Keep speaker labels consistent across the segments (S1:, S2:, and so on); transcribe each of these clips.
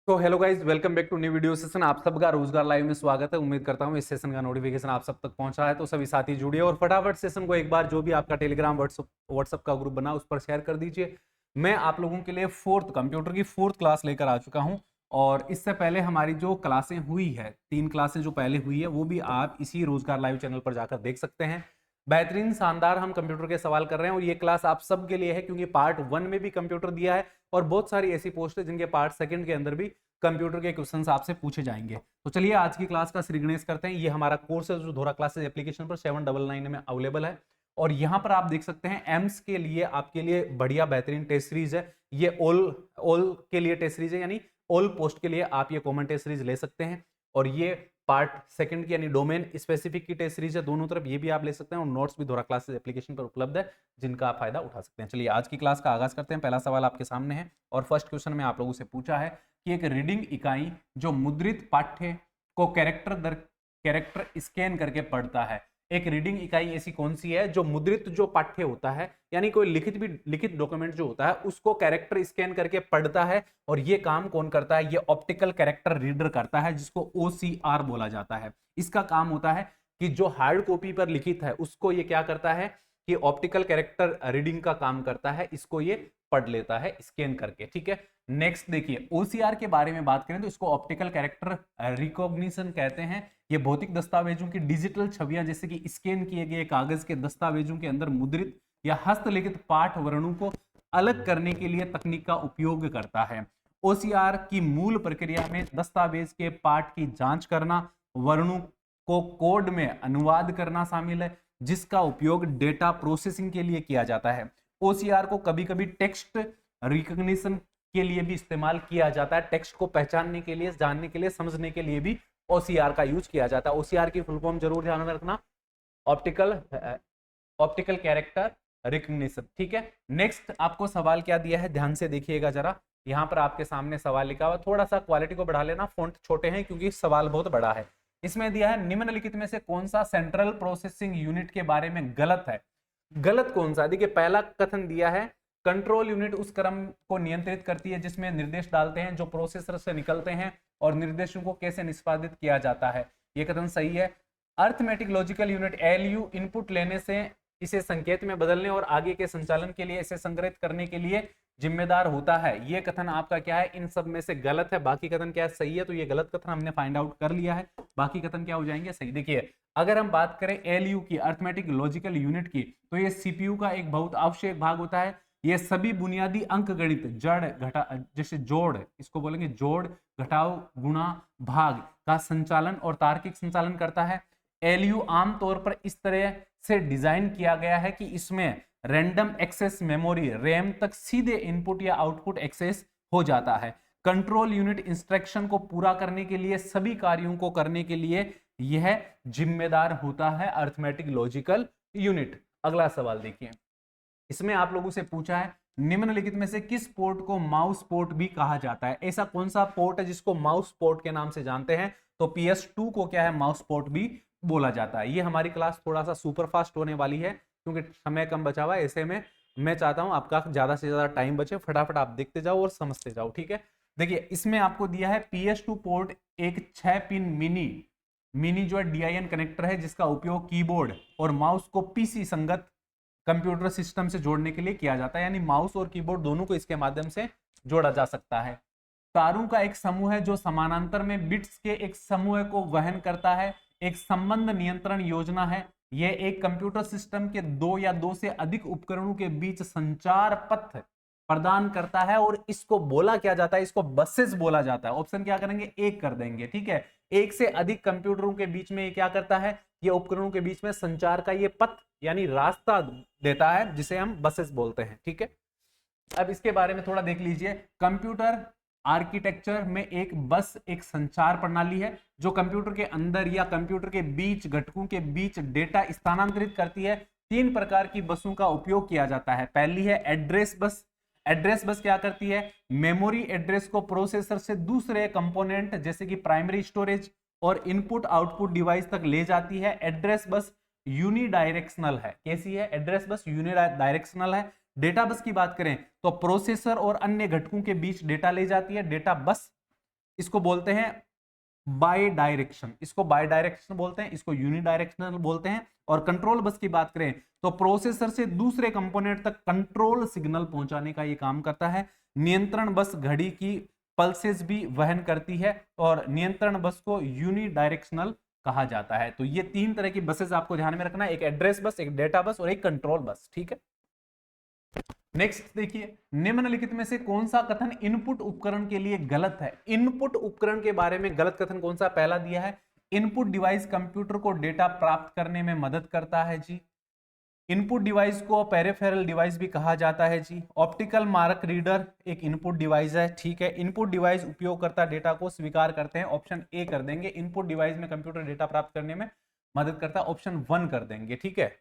S1: तो hello guys, welcome back to new video session. आप सबका रोजगार लाइव में स्वागत है। उम्मीद करता हूँ इस सेशन का नोटिफिकेशन आप सब तक पहुंचा है। तो सभी साथी जुड़िए और फटाफट सेशन को एक बार जो भी आपका टेलीग्राम व्हाट्सअप का ग्रुप बना उस पर शेयर कर दीजिए। मैं आप लोगों के लिए कंप्यूटर की फोर्थ क्लास लेकर आ चुका हूँ। और इससे पहले हमारी जो क्लासें हुई है, 3 क्लासें जो पहले हुई है, वो भी आप इसी रोजगार लाइव चैनल पर जाकर देख सकते हैं। बेहतरीन शानदार हम कंप्यूटर के सवाल कर रहे हैं और ये क्लास आप सबके लिए है, क्योंकि पार्ट 1 में भी कंप्यूटर दिया है और बहुत सारी ऐसी पोस्ट है जिनके पार्ट 2 के अंदर भी कंप्यूटर के क्वेश्चंस आपसे पूछे जाएंगे। तो चलिए आज की क्लास का श्री गणेश करते हैं। ये हमारा कोर्स है जो धोरा क्लासेस एप्लीकेशन पर 799 में अवेलेबल है। और यहाँ पर आप देख सकते हैं एम्स के लिए आपके लिए बढ़िया बेहतरीन टेस्ट सीरीज है। ये ऑल के लिए टेस्ट सीरीज है, यानी ऑल पोस्ट के लिए आप ये कॉमन टेस्ट सीरीज ले सकते हैं। और ये पार्ट 2 की यानी डोमेन स्पेसिफिक की टेस्ट सीरीज है दोनों तरफ, ये भी आप ले सकते हैं। और नोट्स भी धोरा क्लासेस एप्लीकेशन पर उपलब्ध है जिनका आप फायदा उठा सकते हैं। चलिए आज की क्लास का आगाज करते हैं। पहला सवाल आपके सामने है और फर्स्ट क्वेश्चन में आप लोगों से पूछा है कि एक रीडिंग इकाई जो मुद्रित पाठ्य को कैरेक्टर दर कैरेक्टर स्कैन करके पढ़ता है। एक रीडिंग इकाई ऐसी कौन सी है जो मुद्रित जो पाठ्य होता है, यानी कोई लिखित डॉक्यूमेंट जो होता है उसको कैरेक्टर स्कैन करके पढ़ता है। और ये काम कौन करता है? ये ऑप्टिकल कैरेक्टर रीडर करता है, जिसको OCR बोला जाता है। इसका काम होता है कि जो हार्ड कॉपी पर लिखित है उसको ये क्या करता है कि ऑप्टिकल कैरेक्टर रीडिंग का काम करता है, इसको ये पढ़ लेता है स्कैन करके। ठीक है, नेक्स्ट देखिए OCR के बारे में बात करें तो इसको ऑप्टिकल कैरेक्टर रिकॉग्निशन कहते हैं। ये भौतिक दस्तावेजों की डिजिटल छवियां जैसे कि स्कैन किए गए कागज के दस्तावेजों के अंदर मुद्रित या हस्तलिखित पाठ वर्णों को अलग करने के लिए तकनीक का उपयोग करता है। OCR की मूल प्रक्रिया में दस्तावेज के पाठ की जांच करना, वर्णों को कोड में अनुवाद करना शामिल है, जिसका उपयोग डेटा प्रोसेसिंग के लिए किया जाता है। OCR को कभी कभी टेक्स्ट रिकॉग्निशन के लिए भी इस्तेमाल किया जाता है। टेक्स्ट को पहचानने के लिए, जानने के लिए, समझने के लिए भी OCR का यूज किया जाता है। OCR की फुल फॉर्म जरूर ध्यान में रखना, ऑप्टिकल कैरेक्टर रिकॉग्निशन। ठीक है, नेक्स्ट आपको सवाल क्या दिया है, ध्यान से देखिएगा जरा। यहाँ पर आपके सामने सवाल लिखा हुआ, थोड़ा सा क्वालिटी को बढ़ा लेना, फॉन्ट छोटे हैं क्योंकि सवाल बहुत बड़ा है। इसमें दिया है निम्नलिखित में से कौन सा सेंट्रल प्रोसेसिंग यूनिट के बारे में गलत है। गलत कौन सा? देखिए पहला कथन दिया है कंट्रोल यूनिट उस क्रम को नियंत्रित करती है जिसमें निर्देश डालते हैं जो प्रोसेसर से निकलते हैं और निर्देशों को कैसे निष्पादित किया जाता है। यह कथन सही है। Arithmetic logical unit ALU input लेने से इसे संकेत में बदलने और आगे के संचालन के लिए इसे संग्रहित करने के लिए जिम्मेदार होता है। यह कथन आपका क्या है? इन सब में से गलत है। बाकी कथन क्या है? सही है। तो ये गलत कथन हमने फाइंड आउट कर लिया है। बाकी कथन क्या हो जाएंगे? सही। देखिए अगर हम बात करें ALU की, अर्थमेटिक लॉजिकल यूनिट की, तो ये CPU का एक बहुत आवश्यक भाग होता है। ये सभी बुनियादी अंक गणित, जड़ घटा, जैसे जोड़, इसको बोलेंगे जोड़, घटाव, गुणा, भाग का संचालन और तार्किक संचालन करता है। ALU आमतौर पर इस तरह से डिजाइन किया गया है कि इसमें रैंडम एक्सेस मेमोरी रैम तक सीधे इनपुट या आउटपुट एक्सेस हो जाता है। कंट्रोल यूनिट इंस्ट्रक्शन को पूरा करने के लिए, सभी कार्यों को करने के लिए यह जिम्मेदार होता है, अर्थमेटिक लॉजिकल यूनिट। अगला सवाल देखिए, इसमें आप लोगों से पूछा है निम्नलिखित में से किस पोर्ट को माउस पोर्ट भी कहा जाता है। ऐसा कौन सा पोर्ट है जिसको माउस पोर्ट के नाम से जानते हैं? तो PS2 को क्या है? माउस पोर्ट भी बोला जाता है। ये हमारी क्लास थोड़ा सा सुपर फास्ट होने वाली है क्योंकि समय कम बचा हुआ है। ऐसे में मैं चाहता हूं आपका ज्यादा से ज्यादा टाइम बचे, फटाफट आप देखते जाओ और समझते जाओ। ठीक है, देखिए इसमें आपको दिया है PS2 पोर्ट एक 6 पिन मिनी जो है DIN कनेक्टर है, जिसका उपयोग कीबोर्ड और माउस को PC संगत कंप्यूटर सिस्टम से जोड़ने के लिए किया जाता है। यानी माउस और कीबोर्ड दोनों को इसके माध्यम से जोड़ा जा सकता है। तारों का एक समूह है जो समानांतर में बिट्स के एक समूह को वहन करता है। एक संबंध नियंत्रण योजना है। यह एक कंप्यूटर सिस्टम के दो या दो से अधिक उपकरणों के बीच संचार पथ प्रदान करता है और इसको बोला क्या जाता है? इसको बसेस बोला जाता है। ऑप्शन क्या करेंगे? एक कर देंगे। ठीक है, एक से अधिक कंप्यूटरों के बीच में ये क्या करता है? ये उपकरणों के बीच में संचार का ये पथ यानी रास्ता देता है, जिसे हम बसेस बोलते हैं। ठीक है, अब इसके बारे में थोड़ा देख लीजिए। कंप्यूटर आर्किटेक्चर में एक बस एक संचार प्रणाली है जो कंप्यूटर के अंदर या कंप्यूटर के बीच घटकों के बीच डेटा स्थानांतरित करती है। 3 प्रकार की बसों का उपयोग किया जाता है। पहली है एड्रेस बस। एड्रेस बस क्या करती है? मेमोरी एड्रेस को प्रोसेसर से दूसरे कंपोनेंट जैसे कि प्राइमरी स्टोरेज और इनपुट आउटपुट डिवाइस तक ले जाती है। एड्रेस बस यूनिडायरेक्शनल है। कैसी है? एड्रेस बस यूनिडायरेक्शनल है। डेटा बस की बात करें तो प्रोसेसर और अन्य घटकों के बीच डेटा ले जाती है। डेटा बस इसको बोलते हैं बाई डायरेक्शन, इसको बाई डायरेक्शन बोलते हैं, इसको यूनिडायरेक्शनल बोलते हैं। और कंट्रोल बस की बात करें तो प्रोसेसर से दूसरे कंपोनेंट तक कंट्रोल सिग्नल पहुंचाने का ये काम करता है। नियंत्रण बस घड़ी की पल्सेस भी वहन करती है और नियंत्रण बस को यूनिडायरेक्शनल कहा जाता है। तो ये तीन तरह की बसेस आपको ध्यान में रखना है, एक एड्रेस बस, एक डेटा बस और एक कंट्रोल बस, ठीक है। नेक्स्ट देखिए, निम्नलिखित में से कौन सा कथन इनपुट उपकरण के लिए गलत है? इनपुट उपकरण के बारे में गलत कथन कौन सा? पहला दिया है इनपुट डिवाइस कंप्यूटर को डेटा प्राप्त करने में मदद करता है जी। इनपुट डिवाइस को पेरिफेरल डिवाइस भी कहा जाता है जी। ऑप्टिकल मार्क रीडर एक इनपुट डिवाइस है, ठीक है। इनपुट डिवाइस उपयोगकर्ता डेटा को स्वीकार करते हैं, ऑप्शन ए कर देंगे। इनपुट डिवाइस में कंप्यूटर डेटा प्राप्त करने में मदद करता है, ऑप्शन 1 कर देंगे, ठीक है।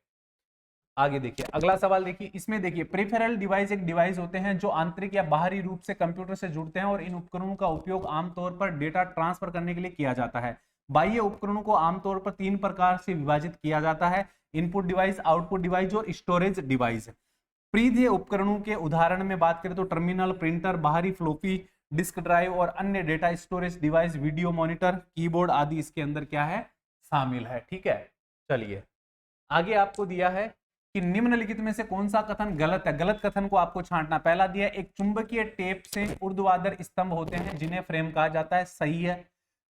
S1: आगे देखिए अगला सवाल देखिए, इसमें देखिए पेरिफेरल डिवाइस एक डिवाइस होते हैं जो आंतरिक या बाहरी रूप से कंप्यूटर से जुड़ते हैं और इन उपकरणों का उपयोग आमतौर पर डेटा ट्रांसफर करने के लिए किया जाता है। बाह्य उपकरणों को आमतौर पर 3 प्रकार से विभाजित किया जाता है, इनपुट डिवाइस, आउटपुट डिवाइस और स्टोरेज डिवाइस। प्रीधेय उपकरणों के उदाहरण में बात करें तो टर्मिनल, प्रिंटर, बाहरी फ्लोपी डिस्क ड्राइव और अन्य data storage device, video monitor, keyboard आदि इसके अंदर क्या है? शामिल है, ठीक है। चलिए आगे आपको दिया है कि निम्नलिखित में से कौन सा कथन गलत है? गलत कथन को आपको छांटना। पहला दिया एक चुंबकीय टेप से ऊर्ध्वाधर स्तंभ होते हैं जिन्हें फ्रेम कहा जाता है, सही है।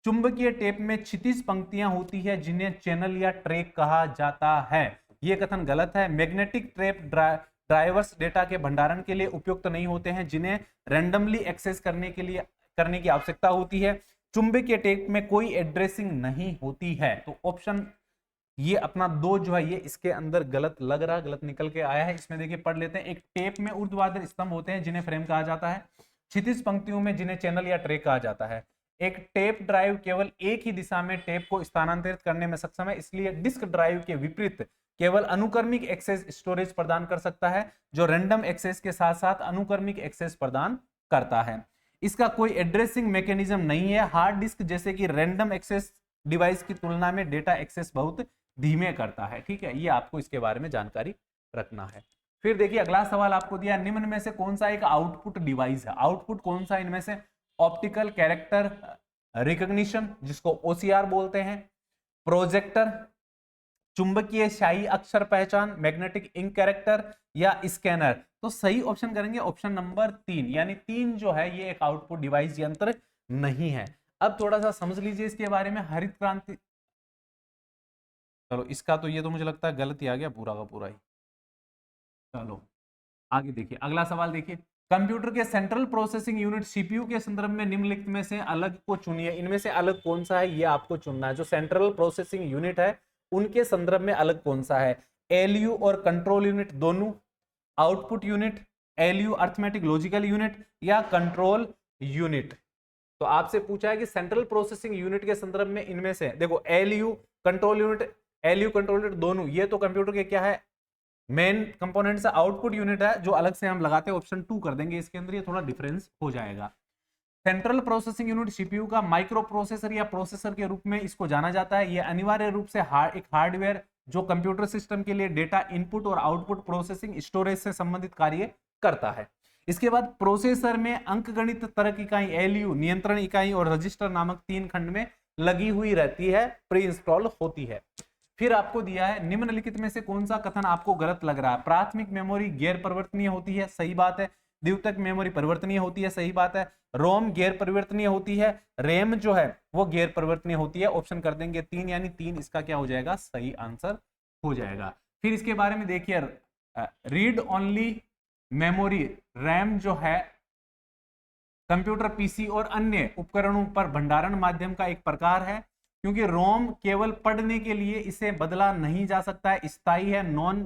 S1: चुंबकीय टेप में क्षितिज पंक्तियां होती है जिन्हें चैनल या ट्रैक कहा जाता है, यह कथन गलत है। मैग्नेटिक टेप ड्राइवर्स डेटा के भंडारण के लिए उपयुक्त नहीं होते हैं जिन्हें रैंडमली एक्सेस करने की आवश्यकता होती है। चुंबकीय टेप में कोई एड्रेसिंग नहीं होती है, तो ऑप्शन ये अपना 2 जो है ये इसके अंदर गलत लग रहा, गलत निकल के आया है। इसमें देखिए पढ़ लेते हैं, एक टेप में ऊर्ध्वाधर स्तंभ होते हैं जिन्हें फ्रेम कहा जाता है, क्षितिज पंक्तियों में जिन्हें चैनल या ट्रैक कहा जाता है। एक टेप ड्राइव केवल एक ही दिशा में टेप को स्थानांतरित करने में सक्षम है, इसलिए डिस्क ड्राइव के विपरीत केवल अनुक्रमिक एक्सेस स्टोरेज प्रदान कर सकता है जो रैंडम एक्सेस के साथ साथ अनुक्रमिक एक्सेस प्रदान करता है। इसका कोई एड्रेसिंग मैकेनिज्म नहीं है। हार्ड डिस्क जैसे कि रैंडम एक्सेस डिवाइस की तुलना में डेटा एक्सेस बहुत धीमे करता है, ठीक है। ये आपको इसके बारे में जानकारी रखना है। फिर देखिए अगला सवाल आपको दिया, निम्न में से कौन सा एक आउटपुट डिवाइस है? आउटपुट कौन सा इनमें से? ऑप्टिकल कैरेक्टर रिकॉग्निशन जिसको OCR बोलते हैं, प्रोजेक्टर, चुंबकीय शाही अक्षर पहचान, मैग्नेटिक इंक कैरेक्टर या स्कैनर। तो सही ऑप्शन करेंगे ऑप्शन नंबर 3, यानी 3 जो है ये एक आउटपुट डिवाइस यंत्र नहीं है। अब थोड़ा सा समझ लीजिए इसके बारे में। हरित क्रांति, चलो इसका तो ये तो मुझे लगता है गलत ही आ गया पूरा का पूरा ही। चलो आगे देखिए अगला सवाल देखिए, कंप्यूटर के सेंट्रल प्रोसेसिंग यूनिट सीपीयू के संदर्भ में निम्नलिखित में से अलग को चुनिए। इनमें से अलग कौन सा है ये आपको चुनना है। जो सेंट्रल प्रोसेसिंग यूनिट है उनके संदर्भ में अलग कौन सा है? एलयू और कंट्रोल यूनिट दोनों, output unit, ALU arithmetic logical unit या कंट्रोल यूनिट। तो आपसे पूछा है कि सेंट्रल प्रोसेसिंग यूनिट के संदर्भ में इनमें से देखो ALU control unit, ALU control unit दोनों ये तो कंप्यूटर के क्या है मेन कंपोनेंट से। आउटपुट यूनिट है जो अलग से हम लगाते हैं, ऑप्शन 2 कर देंगे इसके अंदर, ये थोड़ा डिफरेंस हो जाएगा। सेंट्रल प्रोसेसिंग यूनिट सीपीयू का माइक्रो प्रोसेसर या प्रोसेसर के रूप में इसको जाना जाता है। यह अनिवार्य रूप से एक हार्डवेयर जो कंप्यूटर सिस्टम के लिए डेटा इनपुट और आउटपुट प्रोसेसिंग स्टोरेज से संबंधित कार्य करता है। इसके बाद प्रोसेसर में अंकगणित तर्क इकाई एलयू, नियंत्रण इकाई और रजिस्टर नामक 3 खंड में लगी हुई रहती है, प्री इंस्टॉल होती है। फिर आपको दिया है निम्नलिखित में से कौन सा कथन आपको गलत लग रहा है? प्राथमिक मेमोरी गैर परिवर्तनीय होती है, सही बात है। द्वितीयक मेमोरी परिवर्तनीय होती है, सही बात है। रोम गैर परिवर्तनीय होती है, रैम जो है वो गैर परिवर्तनीय होती है, ऑप्शन कर देंगे 3, यानी 3 इसका क्या हो जाएगा? सही आंसर हो जाएगा। फिर इसके बारे में देखिए, रीड ओनली मेमोरी रैम जो है कंप्यूटर, पीसी और अन्य उपकरणों पर भंडारण माध्यम का एक प्रकार है, क्योंकि रोम केवल पढ़ने के लिए इसे बदला नहीं जा सकता है, स्थायी है, नॉन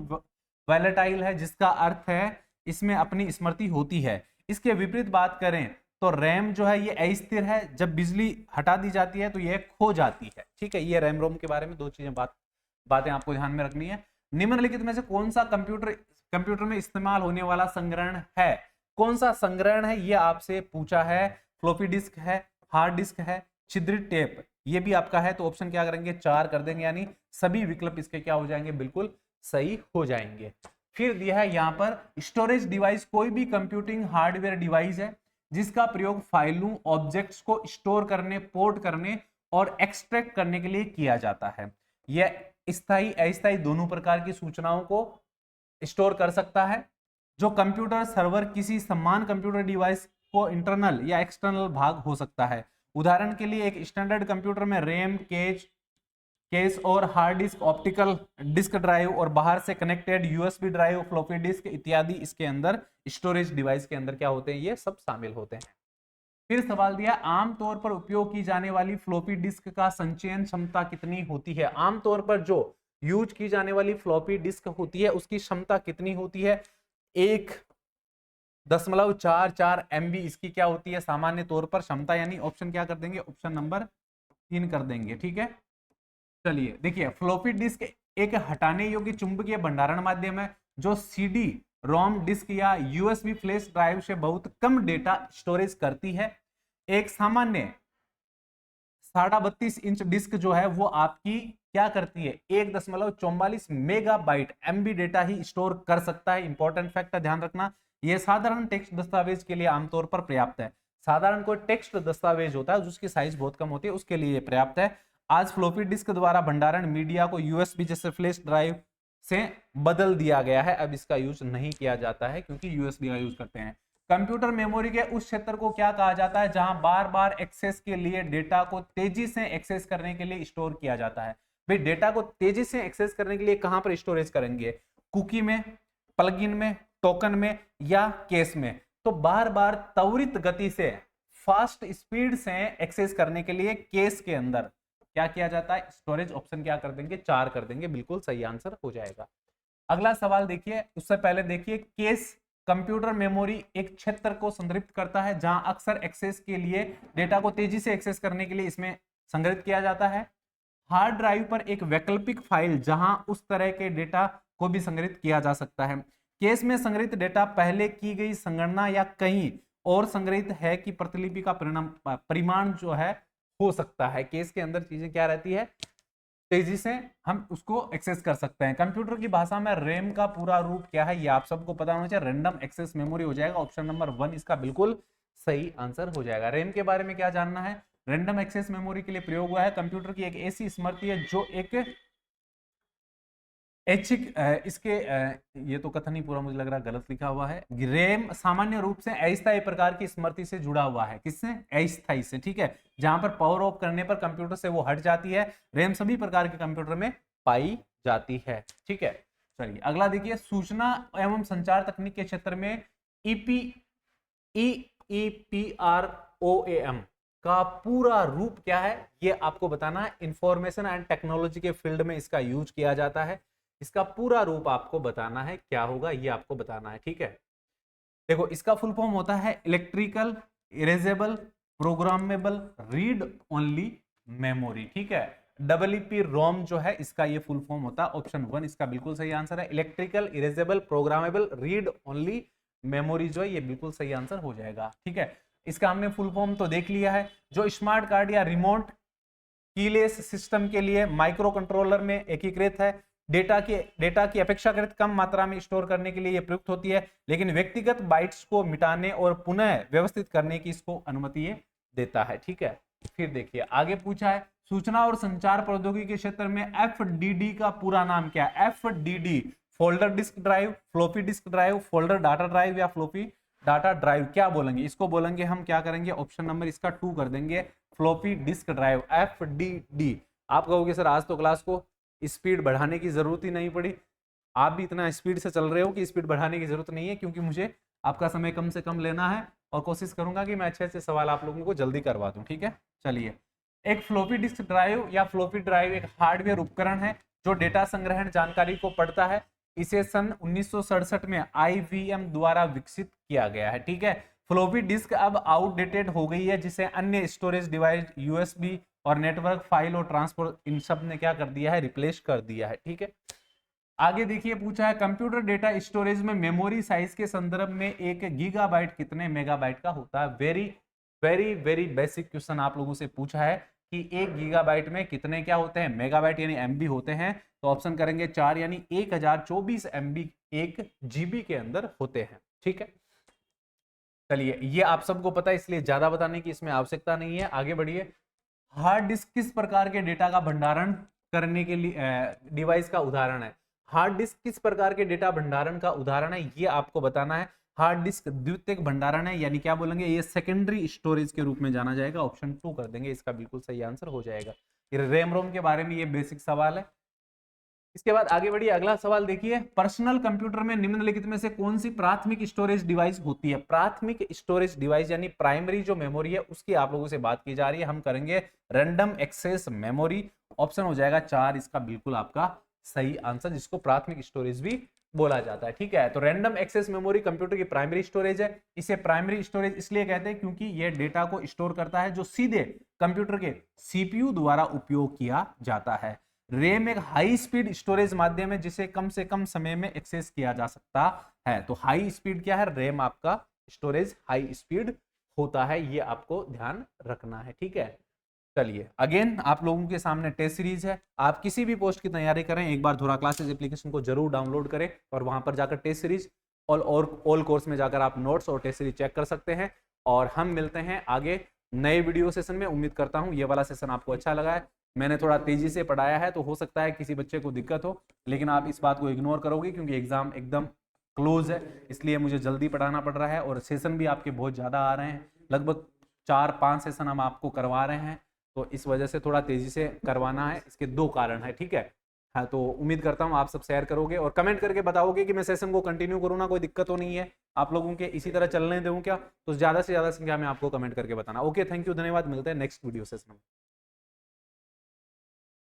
S1: वॉलेटाइल है, जिसका अर्थ है इसमें अपनी स्मृति होती है। इसके विपरीत बात करें तो रैम जो है ये अस्थिर है, जब बिजली हटा दी जाती है तो यह खो जाती है, ठीक है। ये रैम रोम के बारे में 2 चीजें बातें आपको ध्यान में रखनी है। निम्नलिखित में से कौन सा कंप्यूटर में इस्तेमाल होने वाला संग्रहण है? कौन सा संग्रहण है ये आपसे पूछा है। फ्लॉपी डिस्क है, हार्ड डिस्क है, छिद्रित टेप, ये भी आपका है, तो ऑप्शन क्या करेंगे? 4 कर देंगे, यानी सभी विकल्प इसके क्या हो जाएंगे? बिल्कुल सही हो जाएंगे। फिर दिया है यहाँ पर स्टोरेज डिवाइस कोई भी कंप्यूटिंग हार्डवेयर डिवाइस है जिसका प्रयोग फाइलों ऑब्जेक्ट्स को स्टोर करने, पोर्ट करने और एक्सट्रैक्ट करने के लिए किया जाता है। यह स्थायी अस्थायी दोनों प्रकार की सूचनाओं को स्टोर कर सकता है। जो कंप्यूटर सर्वर किसी समान कंप्यूटर डिवाइस को इंटरनल या एक्सटर्नल भाग हो सकता है। उदाहरण के लिए एक स्टैंडर्ड कंप्यूटर में रैम, केस और hard disk, optical disk drive और बाहर से connected USB drive, floppy disk इत्यादि इसके अंदर स्टोरेज डिवाइस के अंदर क्या होते हैं, ये सब शामिल होते हैं। फिर सवाल दिया, आमतौर पर उपयोग की जाने वाली फ्लॉपी डिस्क का संचयन क्षमता कितनी होती है। आमतौर पर जो यूज की जाने वाली फ्लॉपी डिस्क होती है उसकी क्षमता कितनी होती है, 1.44 MB इसकी क्या होती है सामान्य तौर पर क्षमता, यानी ऑप्शन क्या कर देंगे, ऑप्शन नंबर 3 कर देंगे। ठीक है, चलिए देखिए, फ्लॉपी डिस्क एक हटाने योग्य चुंबकीय भंडारण माध्यम है जो सीडी रोम डिस्क या यूएसबी फ्लैश ड्राइव से बहुत कम डेटा स्टोरेज करती है। एक सामान्य 32.5 इंच डिस्क जो है वो आपकी क्या करती है, 1.44 मेगाबाइट MB डेटा ही स्टोर कर सकता है। इंपॉर्टेंट फैक्ट ध्यान रखना, यह साधारण टेक्स्ट दस्तावेज के लिए आमतौर पर पर्याप्त है। साधारण कोई टेक्स्ट दस्तावेज होता है जिसकी साइज बहुत कम होती है उसके लिए पर्याप्त है। आज फ्लॉपी डिस्क द्वारा भंडारण मीडिया को यूएसबी जैसे फ्लैश ड्राइव से बदल दिया गया है, अब इसका यूज नहीं किया जाता है क्योंकि यूएसबी का यूज करते हैं। कंप्यूटर मेमोरी के उस क्षेत्र को क्या कहा जाता है जहां बार बार एक्सेस के लिए डेटा को तेजी से एक्सेस करने के लिए स्टोर किया जाता है। भाई डेटा को तेजी से एक्सेस करने के लिए कहां पर स्टोरेज करेंगे, कुकी में, प्लगइन में, टोकन में या केस में। तो बार बार त्वरित गति से, फास्ट स्पीड से एक्सेस करने के लिए केस के अंदर क्या किया जाता है, स्टोरेज। ऑप्शन क्या कर देंगे, 4 कर देंगे, बिल्कुल सही आंसर हो जाएगा। अगला सवाल देखिए, उससे पहले देखिए, केस कंप्यूटर मेमोरी एक क्षेत्र को संदर्भित करता है जहां अक्सर एक्सेस के लिए डेटा को तेजी से एक्सेस करने के लिए इसमें संग्रहित किया जाता है। हार्ड ड्राइव पर एक वैकल्पिक फाइल जहां उस तरह के डेटा को भी संग्रहित किया जा सकता है। केस में संग्रहित डेटा पहले की गई संगणना या कहीं और संग्रहित है कि प्रतिलिपि का परिमाण जो है हो सकता है। केस के अंदर चीजें क्या रहती है, तेजी से हम उसको एक्सेस कर सकते हैं। कंप्यूटर की भाषा में रैम का पूरा रूप क्या है, ये आप सबको पता होना चाहिए, रैंडम एक्सेस मेमोरी हो जाएगा। ऑप्शन नंबर 1 इसका बिल्कुल सही आंसर हो जाएगा। रैम के बारे में क्या जानना है, रैंडम एक्सेस मेमोरी के लिए प्रयोग हुआ है। कंप्यूटर की एक ऐसी स्मृति है जो एक इसके ये तो कथन ही पूरा मुझे लग रहा है गलत लिखा हुआ है। रैम सामान्य रूप से अस्थायी प्रकार की स्मृति से जुड़ा हुआ है। किससे, अस्थायी से। ठीक है, जहां पर पावर ऑफ करने पर कंप्यूटर से वो हट जाती है। रैम सभी प्रकार के कंप्यूटर में पाई जाती है। ठीक है, चलिए अगला देखिए, सूचना एवं संचार तकनीक के क्षेत्र में EEPROAM का पूरा रूप क्या है, ये आपको बताना है। इंफॉर्मेशन एंड टेक्नोलॉजी के फील्ड में इसका यूज किया जाता है। इसका पूरा रूप आपको बताना है, क्या होगा ये आपको बताना है। ठीक है, देखो इसका फुल फॉर्म होता है electrical erasable programmable read only memory. ठीक है, EEP रोम जो है इसका ये फुल फॉर्म होता है। ऑप्शन 1 इसका बिल्कुल सही आंसर है। Electrical erasable programmable read only memory जो है ये बिल्कुल सही आंसर हो जाएगा। ठीक है, इसका हमने फुल फॉर्म तो देख लिया है। जो स्मार्ट कार्ड या रिमोट कीलेस सिस्टम के लिए माइक्रो कंट्रोलर में एकीकृत है, डेटा की अपेक्षाकृत कम मात्रा में स्टोर करने के लिए यह प्रयुक्त होती है, लेकिन व्यक्तिगत बाइट्स को मिटाने और पुनः व्यवस्थित करने की इसको अनुमति ये देता है। ठीक है, फिर देखिए आगे पूछा है, सूचना और संचार प्रौद्योगिकी के क्षेत्र में FDD का पूरा नाम क्या है। FDD folder disk drive, floppy disk drive, folder data drive या फ्लॉपी डाटा ड्राइव, क्या बोलेंगे इसको, बोलेंगे हम क्या करेंगे, ऑप्शन नंबर इसका 2 कर देंगे, फ्लॉपी डिस्क ड्राइव, FDD। आप कहोगे सर आज तो क्लास को स्पीड बढ़ाने की जरूरत ही नहीं पड़ी, आप भी इतना स्पीड से चल रहे हो कि स्पीड बढ़ाने की जरूरत नहीं है, क्योंकि मुझे आपका समय कम से कम लेना है और कोशिश करूंगा कि मैं अच्छे अच्छे सवाल आप लोगों को जल्दी करवा दूं। ठीक है, चलिए, एक फ्लॉपी डिस्क ड्राइव या फ्लॉपी ड्राइव एक हार्डवेयर उपकरण है जो डेटा संग्रहण जानकारी को पढ़ता है। इसे सन 1967 में IBM द्वारा विकसित किया गया है। ठीक है, फ्लॉपी डिस्क अब आउटडेटेड हो गई है, जिसे अन्य स्टोरेज डिवाइस USB और नेटवर्क फाइल और ट्रांसपोर्ट इन सब ने क्या कर दिया है, रिप्लेस कर दिया है। ठीक है, आगे देखिए पूछा है, कंप्यूटर डेटा स्टोरेज में मेमोरी साइज के संदर्भ में 1 गीगाबाइट कितने मेगाबाइट का होता है। Very very very basic question आप लोगों से पूछा है कि 1 गीगाबाइट में कितने क्या होते हैं, मेगाबाइट यानी MB होते हैं। तो ऑप्शन करेंगे 4 यानी 1024 MB 1 GB के अंदर होते हैं। ठीक है, चलिए ये आप सबको पता है, इसलिए ज्यादा बताने की इसमें आवश्यकता नहीं है, आगे बढ़िए। हार्ड डिस्क किस प्रकार के डेटा का भंडारण करने के लिए डिवाइस का उदाहरण है? हार्ड डिस्क किस प्रकार के डेटा भंडारण का उदाहरण है, ये आपको बताना है। हार्ड डिस्क द्वितीयक भंडारण है, यानी क्या बोलेंगे, ये सेकेंडरी स्टोरेज के रूप में जाना जाएगा। ऑप्शन 2 कर देंगे, इसका बिल्कुल सही आंसर हो जाएगा। ये रैम रोम के बारे में ये बेसिक सवाल है। इसके बाद आगे बढ़िए, अगला सवाल देखिए, पर्सनल कंप्यूटर में निम्नलिखित में से कौन सी प्राथमिक स्टोरेज डिवाइस होती है? प्राथमिक स्टोरेज डिवाइस यानी प्राइमरी जो मेमोरी है उसकी आप लोगों से बात की जा रही है। हम करेंगे रैंडम एक्सेस मेमोरी। ऑप्शन हो जाएगा 4, इसका बिल्कुल आपका सही आंसर, जिसको प्राथमिक स्टोरेज भी बोला जाता है। ठीक है, तो रैंडम एक्सेस मेमोरी कंप्यूटर की प्राइमरी स्टोरेज है। इसे प्राइमरी स्टोरेज इसलिए कहते हैं क्योंकि यह डेटा को स्टोर करता है जो सीधे कंप्यूटर के सीपीयू द्वारा उपयोग किया जाता है। रैम एक हाई स्पीड स्टोरेज माध्यम है जिसे कम से कम समय में एक्सेस किया जा सकता है। तो हाई स्पीड क्या है? रैम आपका स्टोरेज हाई स्पीड होता है, ये आपको ध्यान रखना है। ठीक है, चलिए अगेन आप लोगों के सामने टेस्ट सीरीज है। आप किसी भी पोस्ट की तैयारी करें, एक बार धुरा क्लासेस एप्लीकेशन को जरूर डाउनलोड करें और वहां पर जाकर टेस्ट सीरीज ऑल कोर्स में जाकर आप नोट्स और टेस्ट सीरीज चेक कर सकते हैं। और हम मिलते हैं आगे नए वीडियो सेशन में। उम्मीद करता हूं ये वाला सेशन आपको अच्छा लगा है। मैंने थोड़ा तेजी से पढ़ाया है तो हो सकता है किसी बच्चे को दिक्कत हो, लेकिन आप इस बात को इग्नोर करोगे क्योंकि एग्जाम एकदम क्लोज है, इसलिए मुझे जल्दी पढ़ाना पड़ रहा है। और सेशन भी आपके बहुत ज़्यादा आ रहे हैं, लगभग 4-5 सेशन हम आपको करवा रहे हैं, तो इस वजह से थोड़ा तेजी से करवाना है। इसके 2 कारण है। ठीक है, हाँ, तो उम्मीद करता हूँ आप सब शेयर करोगे और कमेंट करके बताओगे कि मैं सेशन को कंटिन्यू करूँ ना, कोई दिक्कत तो नहीं है आप लोगों के, इसी तरह चलने दूँ क्या? तो ज़्यादा से ज़्यादा संख्या में आपको कमेंट करके बताना। ओके, थैंक यू, धन्यवाद, मिलते हैं नेक्स्ट वीडियो सेशन में।